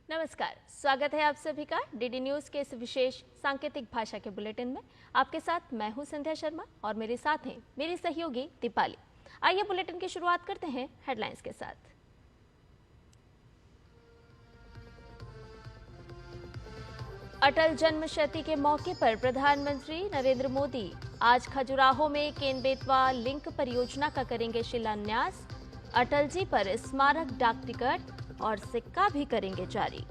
नमस्कार, स्वागत है आप सभी का डीडी न्यूज के इस विशेष सांकेतिक भाषा के बुलेटिन में। आपके साथ मैं हूं संध्या शर्मा और मेरे साथ हैं मेरी सहयोगी दीपाली। आइए बुलेटिन की शुरुआत करते हैं हेडलाइंस के साथ। अटल जन्म शती के मौके पर प्रधानमंत्री नरेंद्र मोदी आज खजुराहो में केन बेतवा लिंक परियोजना का करेंगे शिलान्यास। अटल जी पर स्मारक डाक टिकट और सिक्का भी करेंगे जारी।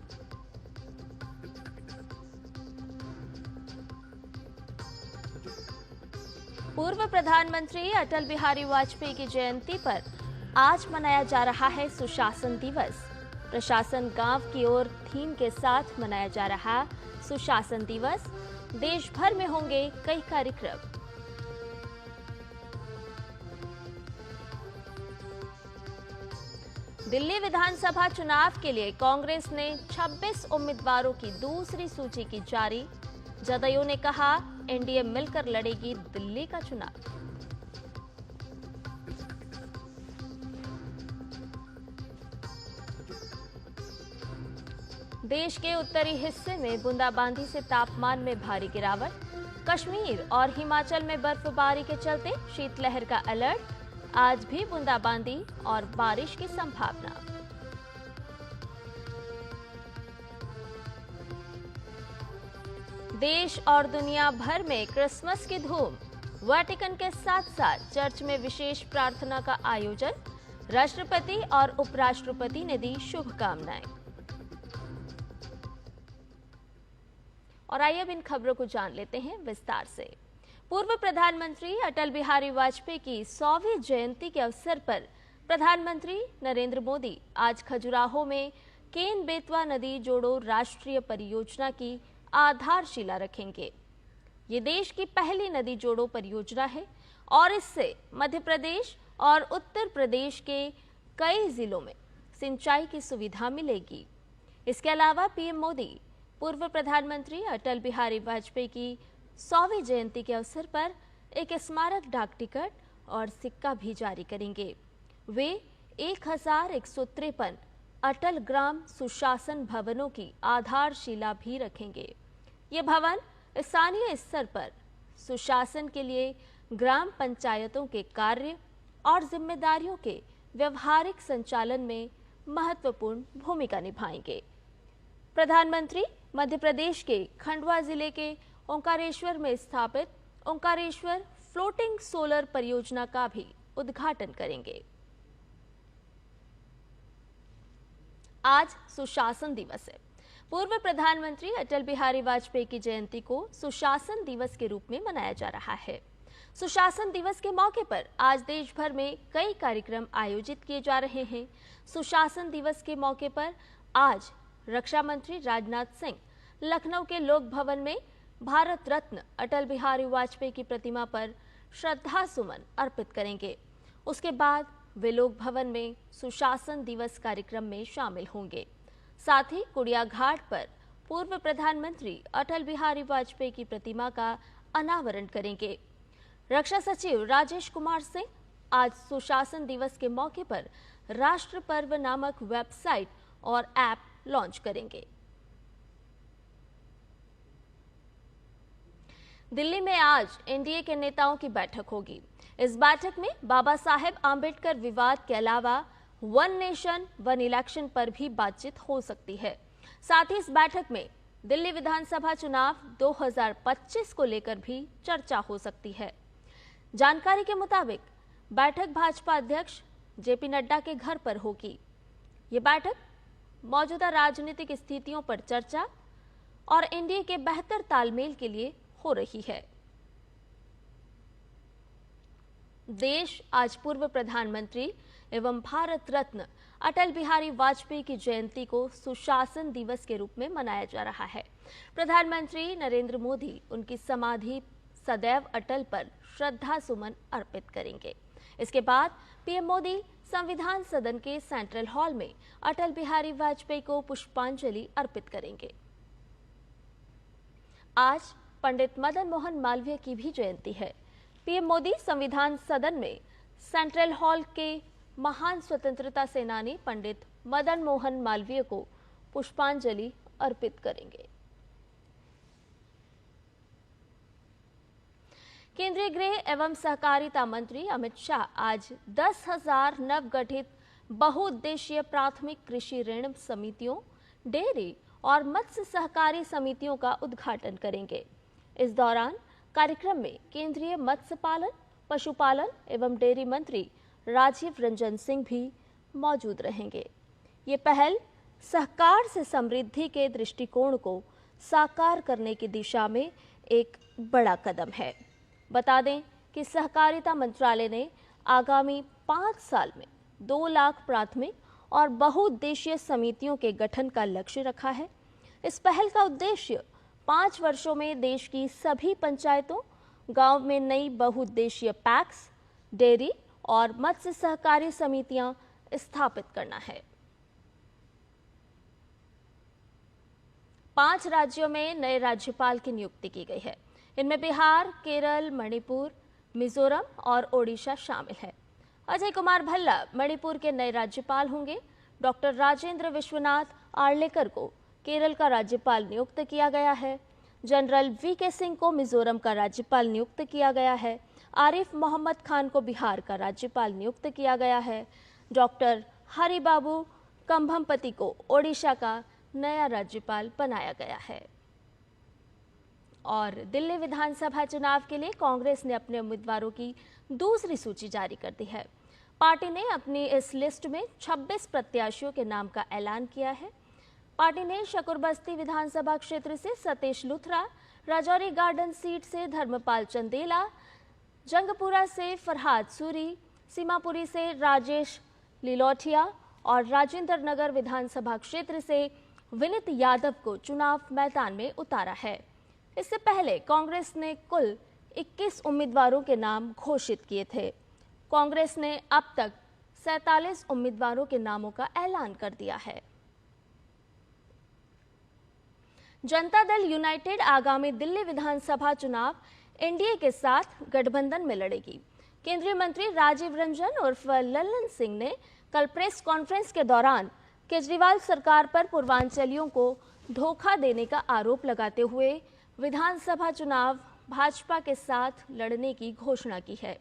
पूर्व प्रधानमंत्री अटल बिहारी वाजपेयी की जयंती पर आज मनाया जा रहा है सुशासन दिवस। प्रशासन गांव की ओर थीम के साथ मनाया जा रहा सुशासन दिवस। देश भर में होंगे कई कार्यक्रम। दिल्ली विधानसभा चुनाव के लिए कांग्रेस ने 26 उम्मीदवारों की दूसरी सूची की जारी। जदयू ने कहा एनडीए मिलकर लड़ेगी दिल्ली का चुनाव। देश के उत्तरी हिस्से में बूंदाबांदी से तापमान में भारी गिरावट। कश्मीर और हिमाचल में बर्फबारी के चलते शीतलहर का अलर्ट। आज भी बूंदाबांदी और बारिश की संभावना। देश और दुनिया भर में क्रिसमस की धूम। वाटिकन के साथ साथ चर्च में विशेष प्रार्थना का आयोजन। राष्ट्रपति और उपराष्ट्रपति ने दी शुभकामनाएं। और आइए अब इन खबरों को जान लेते हैं विस्तार से। पूर्व प्रधानमंत्री अटल बिहारी वाजपेयी की 100वीं जयंती के अवसर पर प्रधानमंत्री नरेंद्र मोदी आज खजुराहो में केन बेतवा नदी जोड़ो राष्ट्रीय परियोजना की आधारशिला रखेंगे। ये देश की पहली नदी जोड़ो परियोजना है और इससे मध्य प्रदेश और उत्तर प्रदेश के कई जिलों में सिंचाई की सुविधा मिलेगी। इसके अलावा पीएम मोदी पूर्व प्रधानमंत्री अटल बिहारी वाजपेयी की 100वीं जयंती के अवसर पर एक स्मारक डाक टिकट और सिक्का भी जारी करेंगे। वे 1153 अटल ग्राम सुशासन भवनों की आधारशिला भी रखेंगे। ये भवन स्थानीय स्तर पर सुशासन के लिए ग्राम पंचायतों के कार्य और जिम्मेदारियों के व्यवहारिक संचालन में महत्वपूर्ण भूमिका निभाएंगे। प्रधानमंत्री मध्य प्रदेश के खंडवा जिले के ओंकारेश्वर में स्थापित ओंकारेश्वर फ्लोटिंग सोलर परियोजना का भी उद्घाटन करेंगे। आज सुशासन दिवस है। पूर्व प्रधानमंत्री अटल बिहारी वाजपेयी की जयंती को सुशासन दिवस के रूप में मनाया जा रहा है। सुशासन दिवस के मौके पर आज देश भर में कई कार्यक्रम आयोजित किए जा रहे हैं। सुशासन दिवस के मौके पर आज रक्षा मंत्री राजनाथ सिंह लखनऊ के लोक भवन में भारत रत्न अटल बिहारी वाजपेयी की प्रतिमा पर श्रद्धा सुमन अर्पित करेंगे। उसके बाद वे लोक भवन में सुशासन दिवस कार्यक्रम में शामिल होंगे। साथ ही कुड़िया घाट पर पूर्व प्रधानमंत्री अटल बिहारी वाजपेयी की प्रतिमा का अनावरण करेंगे। रक्षा सचिव राजेश कुमार सिंह आज सुशासन दिवस के मौके पर राष्ट्र पर्व नामक वेबसाइट और ऐप लॉन्च करेंगे। दिल्ली में आज एनडीए के नेताओं की बैठक होगी। इस बैठक में बाबा साहेब आंबेडकर विवाद के अलावा वन नेशन वन इलेक्शन पर भी बातचीत हो सकती है। साथ ही इस बैठक में दिल्ली विधानसभा चुनाव 2025 को लेकर भी चर्चा हो सकती है। जानकारी के मुताबिक बैठक भाजपा अध्यक्ष जेपी नड्डा के घर पर होगी। ये बैठक मौजूदा राजनीतिक स्थितियों पर चर्चा और एनडीए के बेहतर तालमेल के लिए हो रही है। देश आज पूर्व प्रधानमंत्री एवं भारत रत्न अटल बिहारी वाजपेयी की जयंती को सुशासन दिवस के रूप में मनाया जा रहा है। प्रधानमंत्री नरेंद्र मोदी उनकी समाधि सदैव अटल पर श्रद्धा सुमन अर्पित करेंगे। इसके बाद पीएम मोदी संविधान सदन के सेंट्रल हॉल में अटल बिहारी वाजपेयी को पुष्पांजलि अर्पित करेंगे। आज पंडित मदन मोहन मालवीय की भी जयंती है। पीएम मोदी संविधान सदन में सेंट्रल हॉल के महान स्वतंत्रता सेनानी पंडित मदन मोहन मालवीय को पुष्पांजलि अर्पित करेंगे। केंद्रीय गृह एवं सहकारिता मंत्री अमित शाह आज 10,000 नवगठित बहुउद्देशीय प्राथमिक कृषि ऋण समितियों, डेयरी और मत्स्य सहकारी समितियों का उद्घाटन करेंगे। इस दौरान कार्यक्रम में केंद्रीय मत्स्य पालन, पशुपालन एवं डेयरी मंत्री राजीव रंजन सिंह भी मौजूद रहेंगे। ये पहल सहकार से समृद्धि के दृष्टिकोण को साकार करने की दिशा में एक बड़ा कदम है। बता दें कि सहकारिता मंत्रालय ने आगामी 5 साल में 2 लाख प्राथमिक और बहुउद्देशीय समितियों के गठन का लक्ष्य रखा है। इस पहल का उद्देश्य 5 वर्षों में देश की सभी पंचायतों, गांव में नई बहुउद्देशीय पैक्स, डेयरी और मत्स्य सहकारी समितियां स्थापित करना है। 5 राज्यों में नए राज्यपाल की नियुक्ति की गई है। इनमें बिहार, केरल, मणिपुर, मिजोरम और ओडिशा शामिल है। अजय कुमार भल्ला मणिपुर के नए राज्यपाल होंगे। डॉक्टर राजेंद्र विश्वनाथ आर्लेकर को केरल का राज्यपाल नियुक्त किया गया है। जनरल वीके सिंह को मिजोरम का राज्यपाल नियुक्त किया गया है। आरिफ मोहम्मद खान को बिहार का राज्यपाल नियुक्त किया गया है। डॉक्टर हरिबाबू कंभमपति को ओडिशा का नया राज्यपाल बनाया गया है। और दिल्ली विधानसभा चुनाव के लिए कांग्रेस ने अपने उम्मीदवारों की दूसरी सूची जारी कर दी है। पार्टी ने अपनी इस लिस्ट में 26 प्रत्याशियों के नाम का ऐलान किया है। पार्टी ने शकरबस्ती विधानसभा क्षेत्र से सतीश लुथरा, राजौरी गार्डन सीट से धर्मपाल चंदेला, जंगपुरा से फरहाद सूरी, सीमापुरी से राजेश लिलोटिया और राजेंद्र नगर विधानसभा क्षेत्र से विनीत यादव को चुनाव मैदान में उतारा है। इससे पहले कांग्रेस ने कुल 21 उम्मीदवारों के नाम घोषित किए थे। कांग्रेस ने अब तक 47 उम्मीदवारों के नामों का ऐलान कर दिया है। जनता दल यूनाइटेड आगामी दिल्ली विधानसभा चुनाव एनडीए के साथ गठबंधन में लड़ेगी। केंद्रीय मंत्री राजीव रंजन उर्फ लल्लन सिंह ने कल प्रेस कॉन्फ्रेंस के दौरान केजरीवाल सरकार पर पूर्वांचलियों को धोखा देने का आरोप लगाते हुए विधानसभा चुनाव भाजपा के साथ लड़ने की घोषणा की है।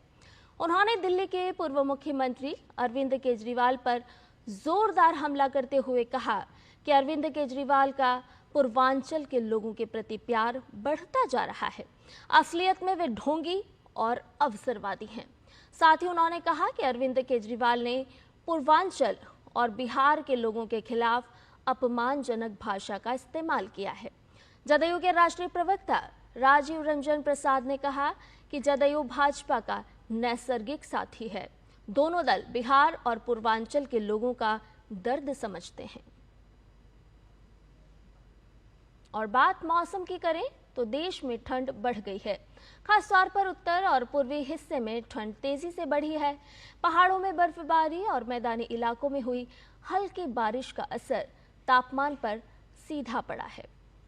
उन्होंने दिल्ली के पूर्व मुख्यमंत्री अरविंद केजरीवाल पर जोरदार हमला करते हुए कहा कि अरविंद केजरीवाल का पूर्वांचल के लोगों के प्रति प्यार बढ़ता जा रहा है। असलियत में वे ढोंगी और अवसरवादी हैं। साथ ही उन्होंने कहा कि अरविंद केजरीवाल ने पूर्वांचल और बिहार के लोगों के खिलाफ अपमानजनक भाषा का इस्तेमाल किया है। जदयू के राष्ट्रीय प्रवक्ता राजीव रंजन प्रसाद ने कहा कि जदयू भाजपा का नैसर्गिक साथी है। दोनों दल बिहार और पूर्वांचल के लोगों का दर्द समझते हैं। और बात मौसम की करें तो देश में ठंड बढ़ गई है। खास तौर पर उत्तर और पूर्वी हिस्से में ठंड तेजी से बढ़ी है। पहाड़ों में बर्फबारी और मैदानी इलाकों में हुई हल्की बारिश का असर तापमान पर सीधा पड़ा है।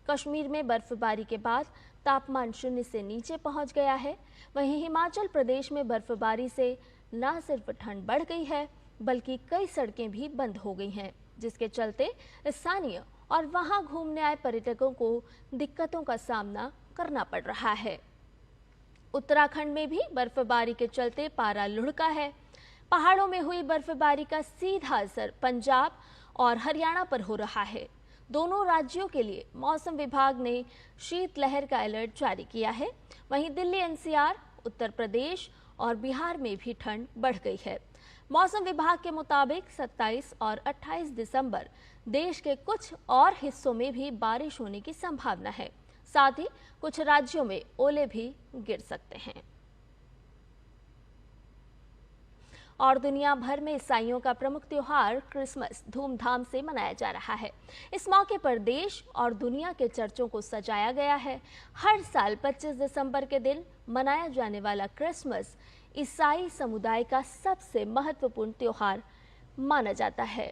कश्मीर में बर्फबारी के बाद तापमान 0 से नीचे पहुंच गया है। वहीं हिमाचल प्रदेश में बर्फबारी से न सिर्फ ठंड बढ़ गई है बल्कि कई सड़कें भी बंद हो गई हैं, जिसके चलते स्थानीय और वहां घूमने आए पर्यटकों को दिक्कतों का सामना करना पड़ रहा है। उत्तराखंड में भी बर्फबारी के चलते पारा लुढ़का है। पहाड़ों में हुई बर्फबारी का सीधा असर पंजाब और हरियाणा पर हो रहा है। दोनों राज्यों के लिए मौसम विभाग ने शीतलहर का अलर्ट जारी किया है। वहीं दिल्ली, एनसीआर, उत्तर प्रदेश और बिहार में भी ठंड बढ़ गई है। मौसम विभाग के मुताबिक 27 और 28 दिसंबर देश के कुछ और हिस्सों में भी बारिश होने की संभावना है। साथ ही कुछ राज्यों में ओले भी गिर सकते हैं। और दुनिया भर में ईसाइयों का प्रमुख त्योहार क्रिसमस धूमधाम से मनाया जा रहा है। इस मौके पर देश और दुनिया के चर्चों को सजाया गया है। हर साल 25 दिसंबर के दिन मनाया जाने वाला क्रिसमस ईसाई समुदाय का सबसे महत्वपूर्ण त्योहार माना जाता है।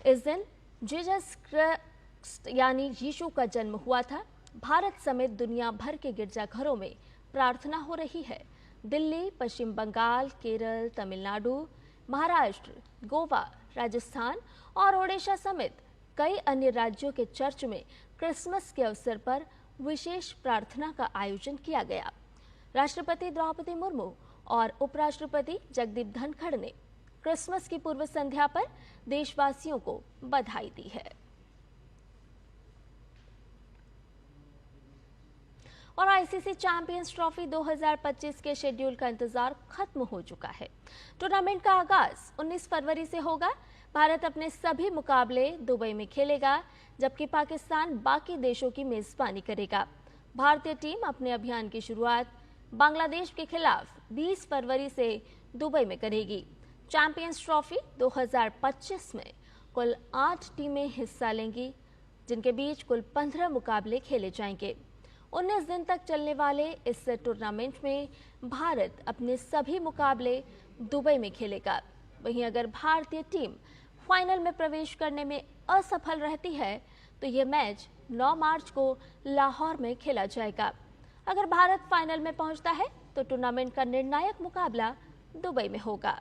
इस दिन जीसस क्राइस्ट यानी यीशु का जन्म हुआ था। भारत समेत दुनिया भर के गिरजाघरों में प्रार्थना हो रही है। दिल्ली, पश्चिम बंगाल, केरल, तमिलनाडु, महाराष्ट्र, गोवा, राजस्थान और ओडिशा समेत कई अन्य राज्यों के चर्च में क्रिसमस के अवसर पर विशेष प्रार्थना का आयोजन किया गया। राष्ट्रपति द्रौपदी मुर्मू और उपराष्ट्रपति जगदीप धनखड़ ने क्रिसमस की पूर्व संध्या पर देशवासियों को बधाई दी है। और आईसीसी चैंपियंस ट्रॉफी 2025 के शेड्यूल का इंतजार खत्म हो चुका है। टूर्नामेंट का आगाज 19 फरवरी से होगा। भारत अपने सभी मुकाबले दुबई में खेलेगा, जबकि पाकिस्तान बाकी देशों की मेजबानी करेगा। भारतीय टीम अपने अभियान की शुरुआत बांग्लादेश के खिलाफ 20 फरवरी से दुबई में करेगी। चैंपियंस ट्रॉफी 2025 में कुल 8 टीमें हिस्सा लेंगी, जिनके बीच कुल 15 मुकाबले खेले जाएंगे। 19 दिन तक चलने वाले इस टूर्नामेंट में भारत अपने सभी मुकाबले दुबई में खेलेगा। वहीं अगर भारतीय टीम फाइनल में प्रवेश करने में असफल रहती है तो ये मैच 9 मार्च को लाहौर में खेला जाएगा। अगर भारत फाइनल में पहुंचता है तो टूर्नामेंट का निर्णायक मुकाबला दुबई में होगा।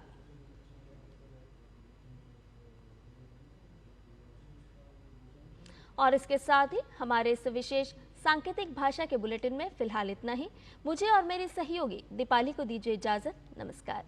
और इसके साथ ही हमारे इस विशेष सांकेतिक भाषा के बुलेटिन में फिलहाल इतना ही। मुझे और मेरी सहयोगी दीपाली को दीजिए इजाजत। नमस्कार।